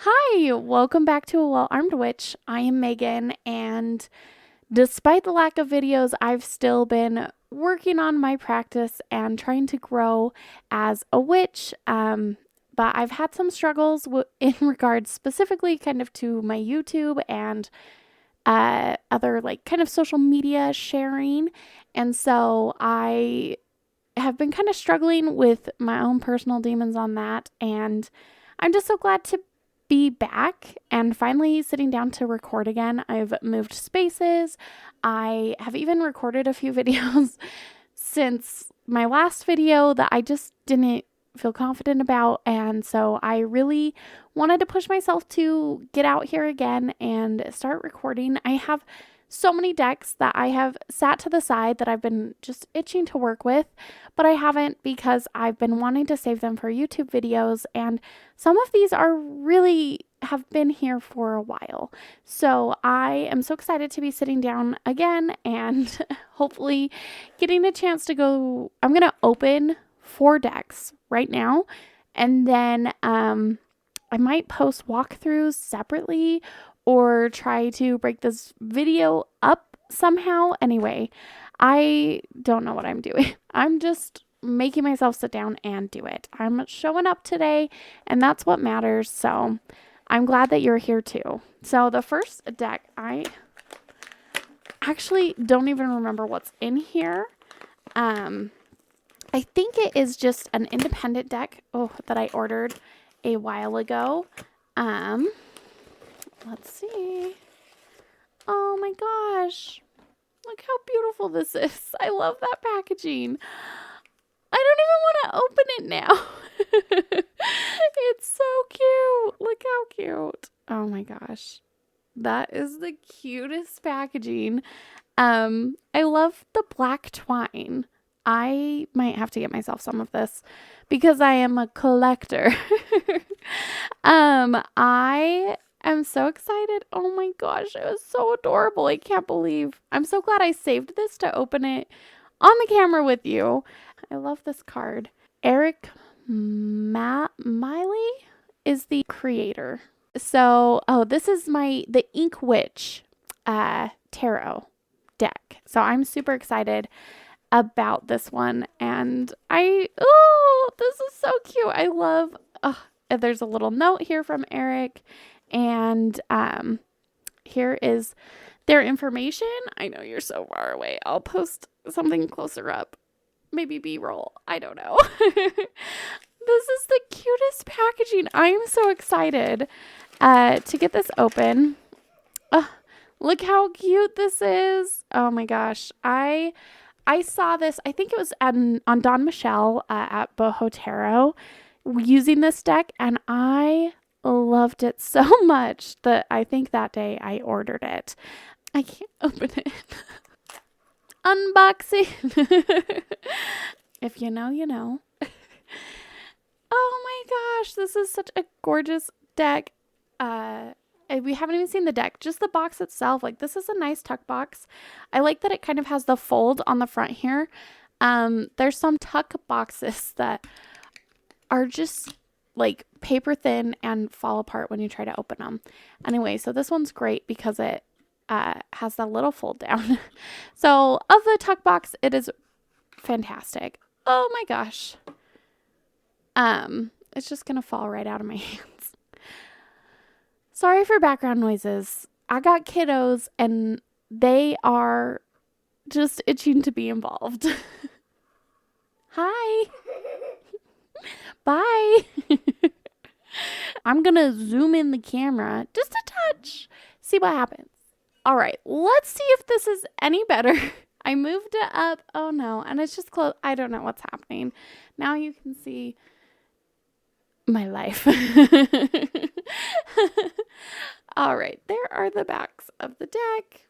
Hi, welcome back to A Well-Armed Witch. I am Megan, and despite the lack of videos, I've still been working on my practice and trying to grow as a witch. But I've had some struggles in regards specifically kind of to my YouTube and other like kind of social media sharing. And so I have been kind of struggling with my own personal demons on that. And I'm just so glad to be back and finally sitting down to record again. I've moved spaces. I have even recorded a few videos since my last video that I just didn't feel confident about. And so I really wanted to push myself to get out here again and start recording. I have so many decks that I have sat to the side that I've been just itching to work with, but I haven't because I've been wanting to save them for YouTube videos, and some of these are really have been here for a while. So I am so excited to be sitting down again and hopefully getting a chance to go. I'm going to open 4 decks right now, and then I might post walkthroughs separately or try to break this video up somehow. Anyway, I don't know what I'm doing. I'm just making myself sit down and do it. I'm showing up today, and that's what matters. So I'm glad that you're here too. So the first deck, I actually don't even remember what's in here. I think it is just an independent deck that I ordered a while ago. Let's see. Oh my gosh. Look how beautiful this is. I love that packaging. I don't even want to open it now. It's so cute. Look how cute. Oh my gosh. That is the cutest packaging. I love the black twine. I might have to get myself some of this because I am a collector. I'm so excited. Oh my gosh, it was so adorable. I can't believe. I'm so glad I saved this to open it on the camera with you. I love this card. Eric Miley is the creator. So, this is the Ink Witch tarot deck. So I'm super excited about this one, and this is so cute. I love, there's a little note here from Eric, and here is their information. I know you're so far away. I'll post something closer up, maybe B-roll. I don't know. This is the cutest packaging. I'm so excited to get this open. Look how cute this is. Oh my gosh. I saw this, I think it was on Don Michelle at Boho Tarot, using this deck, and I loved it so much that I think that day I ordered it. I can't open it. Unboxing. If you know, you know. Oh my gosh, this is such a gorgeous deck. We haven't even seen the deck, just the box itself. Like, this is a nice tuck box. I like that it kind of has the fold on the front here. There's some tuck boxes that are just like paper thin and fall apart when you try to open them. Anyway, so this one's great because it has that little fold down. So of the tuck box, it is fantastic. Oh my gosh. It's just gonna fall right out of my hands. Sorry for background noises. I got kiddos and they are just itching to be involved. Hi. Bye. I'm gonna zoom in the camera just a touch. See what happens. All right, let's see if this is any better. I moved it up. Oh no, and it's just close. I don't know what's happening. Now you can see my life. All right, there are the backs of the deck.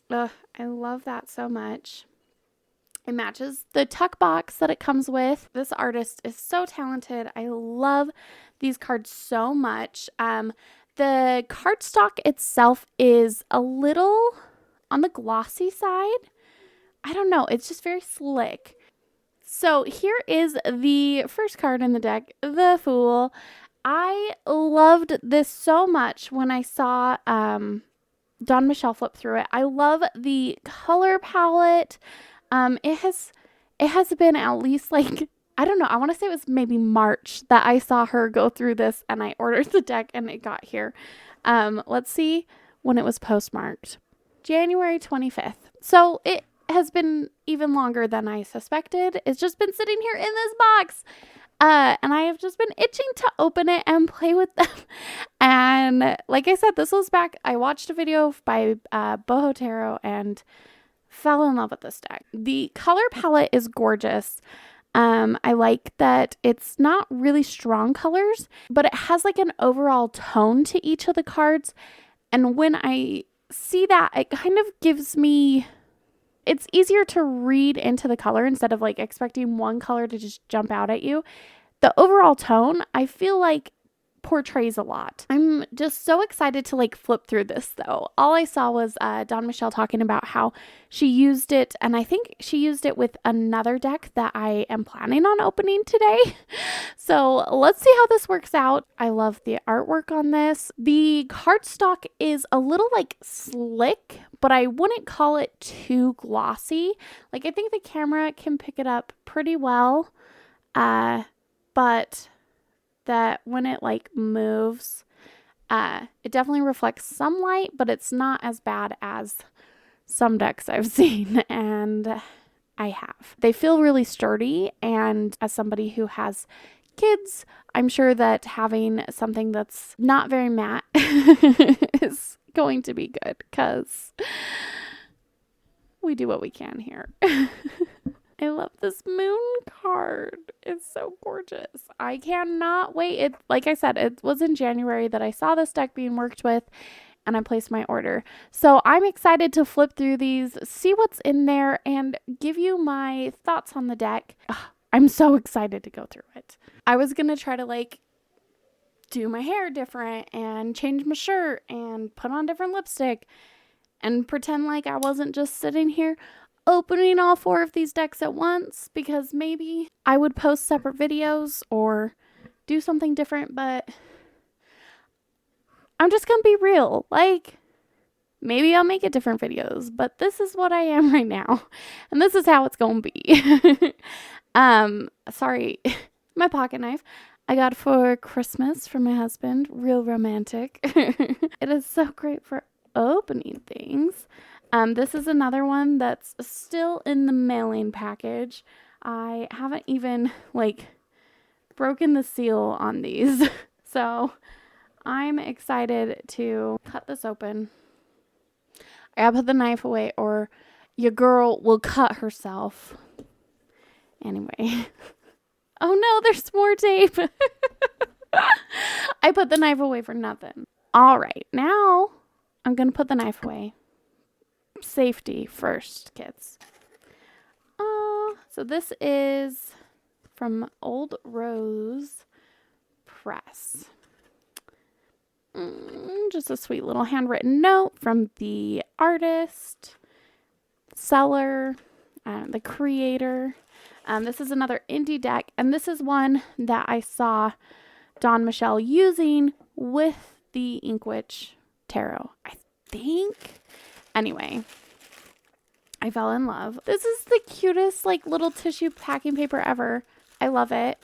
I love that so much. It matches the tuck box that it comes with. This artist is so talented. I love these cards so much. The cardstock itself is a little on the glossy side. I don't know. It's just very slick. So here is the first card in the deck, the Fool. I loved this so much when I saw Dawn Michelle flip through it. I love the color palette. It has been at least like, I don't know, I want to say it was maybe March that I saw her go through this and I ordered the deck and it got here. Let's see when it was postmarked. January 25th. So it has been even longer than I suspected. It's just been sitting here in this box. And I have just been itching to open it and play with them. And like I said, this was back, I watched a video by Byeeee Tarot and fell in love with this deck. The color palette is gorgeous. I like that it's not really strong colors, but it has like an overall tone to each of the cards. And when I see that, it kind of gives me, it's easier to read into the color instead of like expecting one color to just jump out at you. The overall tone, I feel like, portrays a lot. I'm just so excited to like flip through this though. All I saw was Dawn Michelle talking about how she used it, and I think she used it with another deck that I am planning on opening today. So let's see how this works out. I love the artwork on this. The cardstock is a little like slick, but I wouldn't call it too glossy. Like I think the camera can pick it up pretty well, but that when it like moves, it definitely reflects some light, but it's not as bad as some decks I've seen, and I have. They feel really sturdy, and as somebody who has kids, I'm sure that having something that's not very matte is going to be good, because we do what we can here. I love this moon card. It's so gorgeous. I cannot wait. It, like I said, it was in January that I saw this deck being worked with and I placed my order. So I'm excited to flip through these, see what's in there, and give you my thoughts on the deck. Ugh, I'm so excited to go through it. I was going to try to like do my hair different and change my shirt and put on different lipstick and pretend like I wasn't just sitting here opening all 4 of these decks at once, because maybe I would post separate videos or do something different, but I'm just gonna be real. Like, maybe I'll make it different videos, but this is what I am right now, and this is how it's gonna be. Sorry, my pocket knife I got for Christmas from my husband. Real romantic. It is so great for opening things. This is another one that's still in the mailing package. I haven't even like broken the seal on these. So I'm excited to cut this open. I gotta put the knife away or your girl will cut herself. Anyway. Oh no, there's more tape. I put the knife away for nothing. All right, now I'm gonna put the knife away. Safety first, kids. So this is from Old Rose Press. Just a sweet little handwritten note from the artist, seller, the creator. This is another indie deck, and this is one that I saw Dawn Michelle using with the Inkwitch Tarot, I think. Anyway, I fell in love. This is the cutest like little tissue packing paper ever. I love it.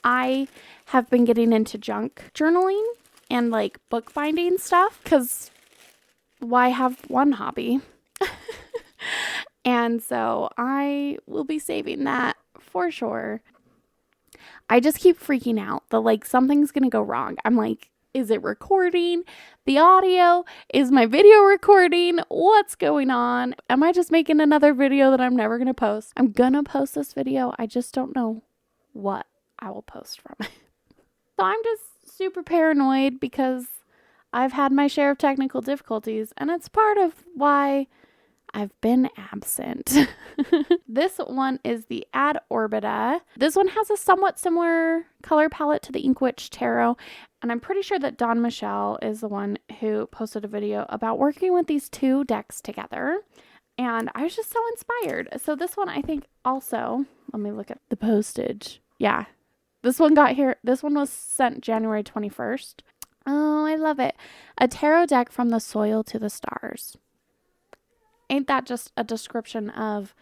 I have been getting into junk journaling and like bookbinding stuff because why have one hobby? And so I will be saving that for sure. I just keep freaking out that like something's going to go wrong. I'm like, is it recording the audio? Is my video recording? What's going on? Am I just making another video that I'm never going to post? I'm going to post this video. I just don't know what I will post from it. So I'm just super paranoid because I've had my share of technical difficulties, and it's part of why I've been absent. This one is the Ad Orbita. This one has a somewhat similar color palette to the Inkwitch Tarot, and I'm pretty sure that Dawn Michelle is the one who posted a video about working with these 2 decks together, and I was just so inspired. So this one, I think also, let me look at the postage. Yeah, This one got here. This one was sent January 21st. Oh, I love it. A tarot deck from the soil to the stars. Ain't that just a description of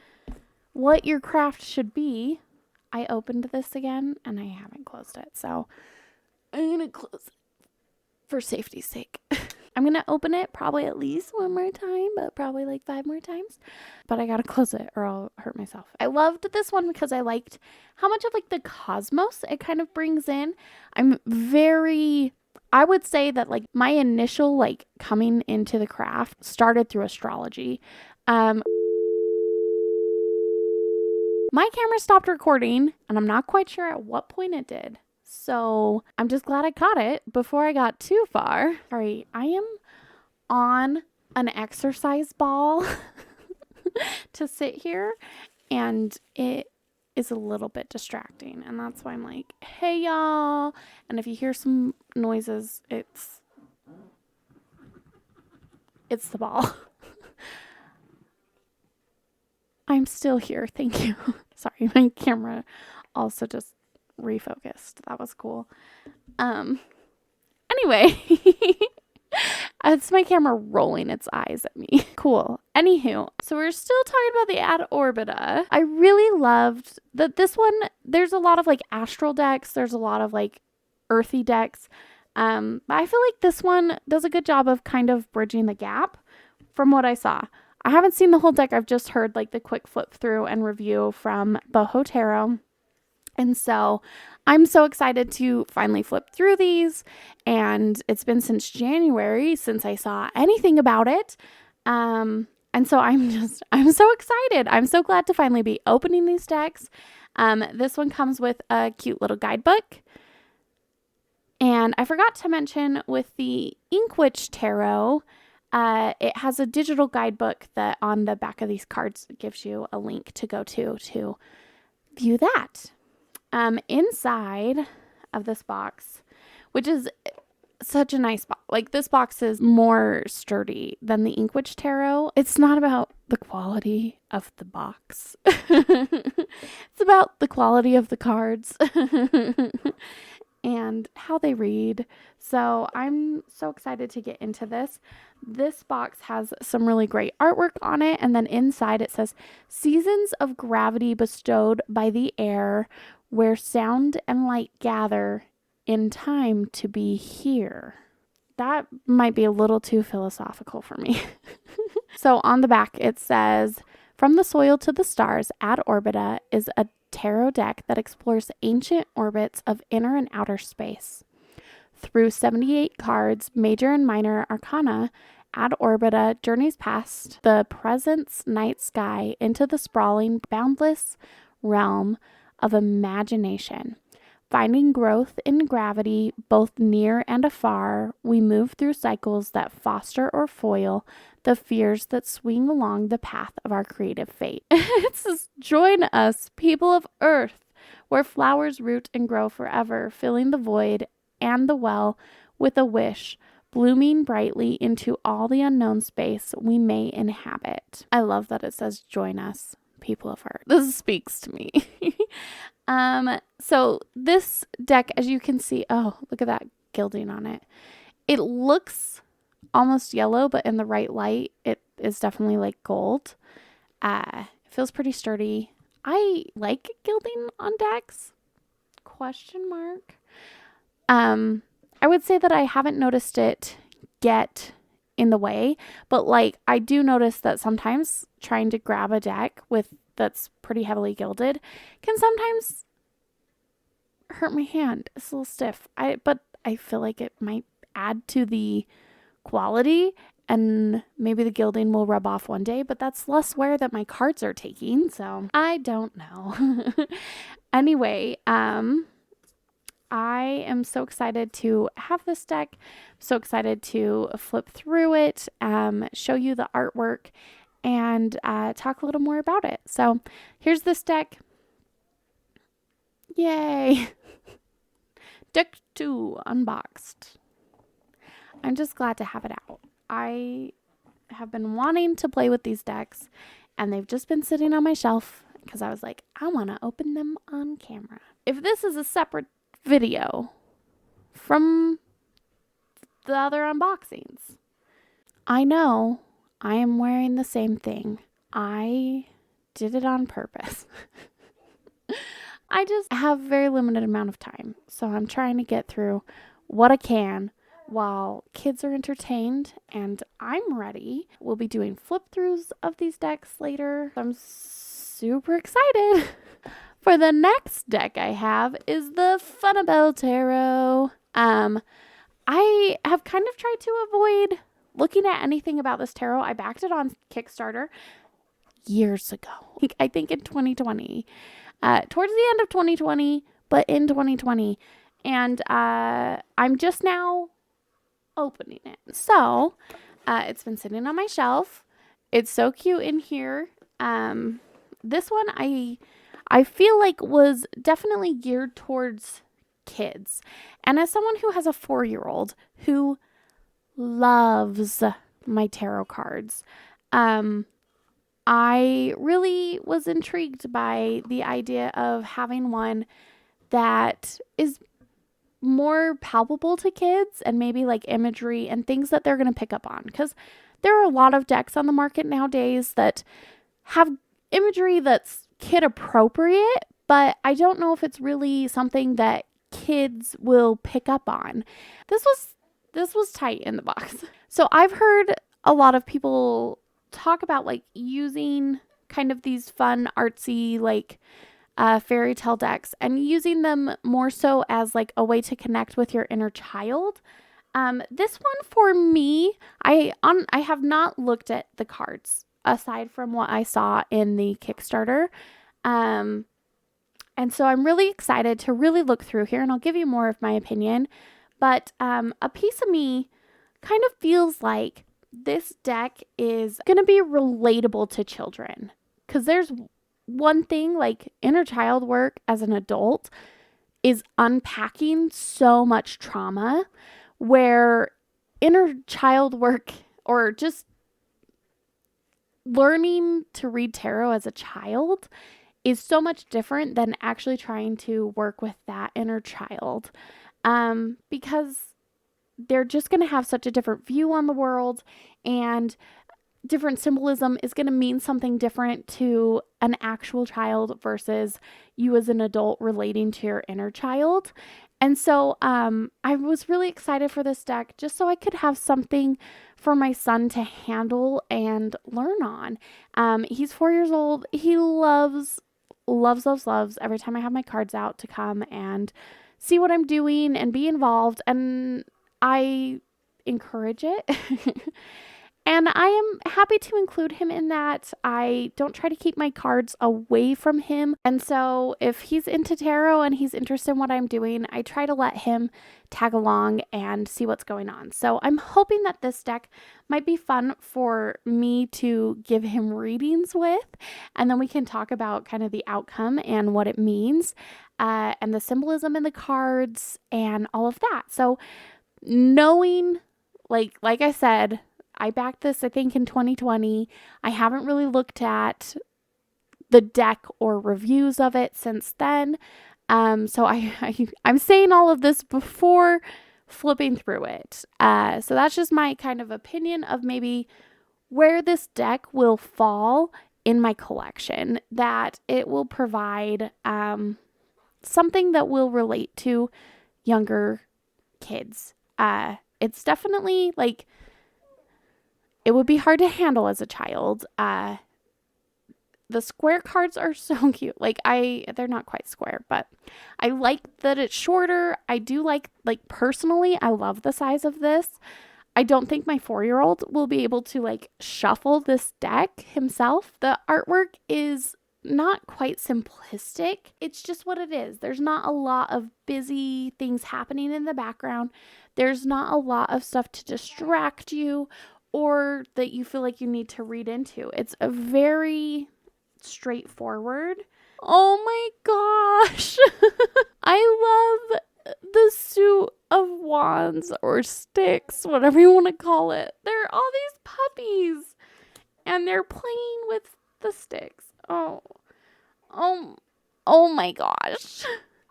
what your craft should be? I opened this again and I haven't closed it. So I'm going to close it for safety's sake. I'm going to open it probably at least one more time, but probably like 5 more times. But I got to close it or I'll hurt myself. I loved this one because I liked how much of like the cosmos it kind of brings in. I would say that like my initial like coming into the craft started through astrology. My camera stopped recording and I'm not quite sure at what point it did. So I'm just glad I caught it before I got too far. Sorry, I am on an exercise ball to sit here and it is a little bit distracting. And that's why I'm like, hey y'all. And if you hear some noises, it's the ball. I'm still here. Thank you. Sorry, my camera also just refocused. That was cool. Anyway, it's my camera rolling its eyes at me. Cool. Anywho, so we're still talking about the Ad Orbita. I really loved that this one, there's a lot of like astral decks. There's a lot of like earthy decks. But I feel like this one does a good job of kind of bridging the gap from what I saw. I haven't seen the whole deck. I've just heard like the quick flip through and review from byeeee Tarot. And so I'm so excited to finally flip through these. And it's been since January since I saw anything about it. And so I'm so excited. I'm so glad to finally be opening these decks. This one comes with a cute little guidebook. And I forgot to mention with the Inkwitch Tarot, it has a digital guidebook that on the back of these cards gives you a link to go to view that. Inside of this box, which is such a nice box. Like this box is more sturdy than the Inkwitch Tarot. It's not about the quality of the box. It's about the quality of the cards and how they read. So I'm so excited to get into this. This box has some really great artwork on it. And then inside it says, seasons of gravity bestowed by the air, where sound and light gather in time to be here. That might be a little too philosophical for me. So on the back, it says, from the soil to the stars, Ad Orbita is a tarot deck that explores ancient orbits of inner and outer space. Through 78 cards, major and minor arcana, Ad Orbita journeys past the present's night sky into the sprawling, boundless realm of imagination. Finding growth in gravity both near and afar, we move through cycles that foster or foil the fears that swing along the path of our creative fate. It says, join us, people of Earth, where flowers root and grow forever, filling the void and the well with a wish, blooming brightly into all the unknown space we may inhabit. I love that it says, join us, people of Earth. This speaks to me. So this deck, as you can see, oh, look at that gilding on it. It looks almost yellow, but in the right light, it is definitely like gold. It feels pretty sturdy. I like gilding on decks. Question mark. I would say that I haven't noticed it get in the way, but like I do notice that sometimes trying to grab a deck that's pretty heavily gilded can sometimes hurt my hand. It's a little stiff. But I feel like it might add to the quality and maybe the gilding will rub off one day, but that's less wear that my cards are taking, so I don't know. Anyway, I am so excited to have this deck. So excited to flip through it, show you the artwork, and talk a little more about it. So here's this deck. Yay! Deck 2 unboxed. I'm just glad to have it out. I have been wanting to play with these decks, and they've just been sitting on my shelf because I was like, I want to open them on camera. if this is a separate video from the other unboxings. I know I am wearing the same thing. I did it on purpose. I just have a very limited amount of time, so I'm trying to get through what I can while kids are entertained and I'm ready. We'll be doing flip throughs of these decks later. I'm super excited. For the next deck I have is the Faunabelle Tarot. I have kind of tried to avoid looking at anything about this tarot. I backed it on Kickstarter years ago. I think in 2020. Towards the end of 2020, but in 2020. And I'm just now opening it. So, it's been sitting on my shelf. It's so cute in here. This one I feel like was definitely geared towards kids. And as someone who has a 4-year-old who loves my tarot cards, I really was intrigued by the idea of having one that is more palpable to kids and maybe like imagery and things that they're going to pick up on. Because there are a lot of decks on the market nowadays that have imagery that's kid appropriate, but I don't know if it's really something that kids will pick up on. This was tight in the box. So I've heard a lot of people talk about like using kind of these fun artsy like fairy tale decks and using them more so as like a way to connect with your inner child. This one for me, I have not looked at the cards aside from what I saw in the Kickstarter. And so I'm really excited to really look through here, and I'll give you more of my opinion. But a piece of me kind of feels like this deck is going to be relatable to children. Because there's one thing, like inner child work as an adult is unpacking so much trauma, where inner child work or just learning to read tarot as a child is so much different than actually trying to work with that inner child. Because they're just going to have such a different view on the world, and different symbolism is going to mean something different to an actual child versus you as an adult relating to your inner child. And so I was really excited for this deck just so I could have something for my son to handle and learn on. He's 4 years old. He loves every time I have my cards out to come and see what I'm doing and be involved. And I encourage it. And I am happy to include him in that. I don't try to keep my cards away from him. And so if he's into tarot and he's interested in what I'm doing, I try to let him tag along and see what's going on. So I'm hoping that this deck might be fun for me to give him readings with. And then we can talk about kind of the outcome and what it means, and the symbolism in the cards and all of that. So knowing, like I said, I backed this, I think, in 2020. I haven't really looked at the deck or reviews of it since then. So I'm saying all of this before flipping through it. So that's just my kind of opinion of maybe where this deck will fall in my collection, that it will provide something that will relate to younger kids. It's definitely like, it would be hard to handle as a child. The square cards are so cute. Like they're not quite square, but I like that it's shorter. I do like personally, I love the size of this. I don't think my 4-year-old will be able to like shuffle this deck himself. The artwork is not quite simplistic. It's just what it is. There's not a lot of busy things happening in the background. There's not a lot of stuff to distract you or that you feel like you need to read into. It's a very straightforward. Oh my gosh. I love the suit of wands or sticks, whatever you want to call it. There are all these puppies and they're playing with the sticks. Oh my gosh.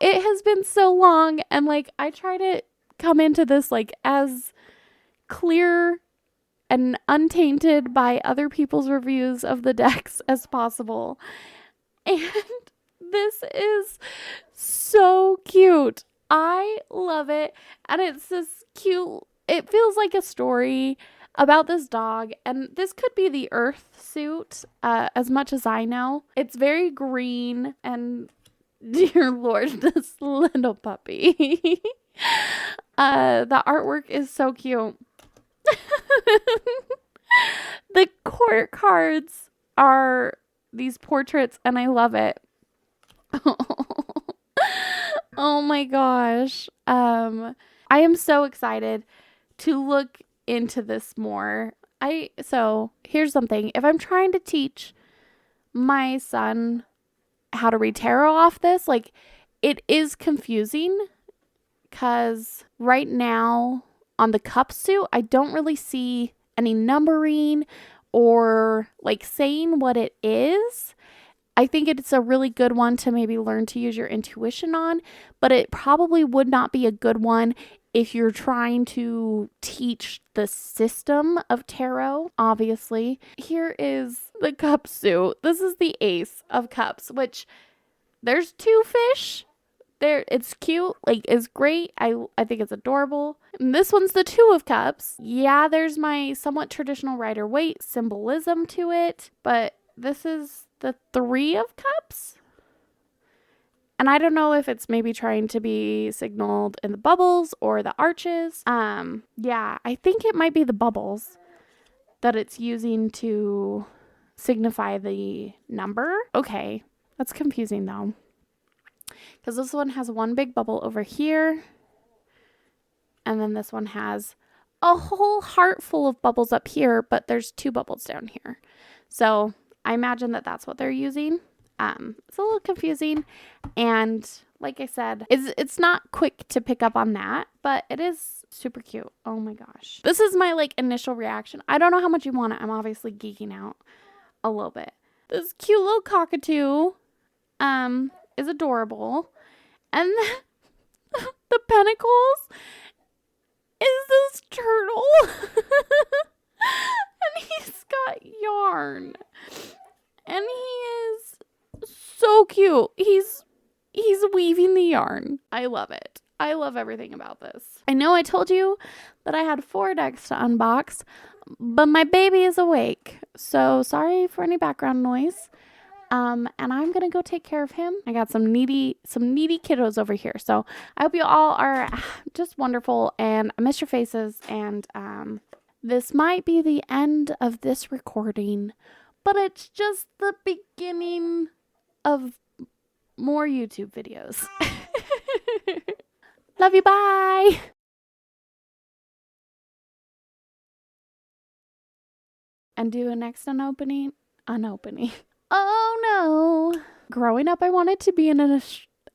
it has been so long, and like I try to come into this like as clear and untainted by other people's reviews of the decks as possible. And this is so cute. I love it. And it's this cute, it feels like a story about this dog. And this could be the Earth suit, as much as I know. It's very green and dear Lord, this little puppy. The artwork is so cute. The court cards are these portraits, and I love it. Oh my gosh. I am so excited to look into this more. So here's something. If I'm trying to teach my son how to read tarot off this, like, it is confusing because right now on the cup suit, I don't really see any numbering or like saying what it is. I think it's a really good one to maybe learn to use your intuition on, but it probably would not be a good one if you're trying to teach the system of tarot, obviously. Here is the cup suit. This is the Ace of Cups, which there's two fish. There, it's cute, like it's great. I think it's adorable. And this one's the Two of Cups. Yeah, there's my somewhat traditional Rider-Waite symbolism to it, but this is the Three of Cups. And I don't know if it's maybe trying to be signaled in the bubbles or the arches. Yeah, I think it might be the bubbles that it's using to signify the number. Okay, that's confusing though, because this one has one big bubble over here, and then this one has a whole heart full of bubbles up here, but there's two bubbles down here. So I imagine that that's what they're using. It's a little confusing, and like I said, it's not quick to pick up on that, but it is super cute. Oh my gosh. This is my like initial reaction. I don't know how much you want it. I'm obviously geeking out a little bit. This cute little cockatoo is adorable. And the pentacles is this turtle. And he's got yarn. And he is so cute. He's weaving the yarn. I love it. I love everything about this. I know I told you that I had 4 decks to unbox, but my baby is awake. So sorry for any background noise. And I'm gonna go take care of him. I got some needy kiddos over here. So I hope you all are just wonderful, and I miss your faces. And this might be the end of this recording, but it's just the beginning of more YouTube videos. Love you, bye! And do a next unopening. Oh no! Growing up, I wanted to be an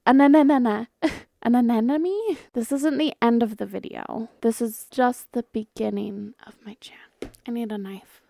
anemone. This isn't the end of the video. This is just the beginning of my channel. I need a knife.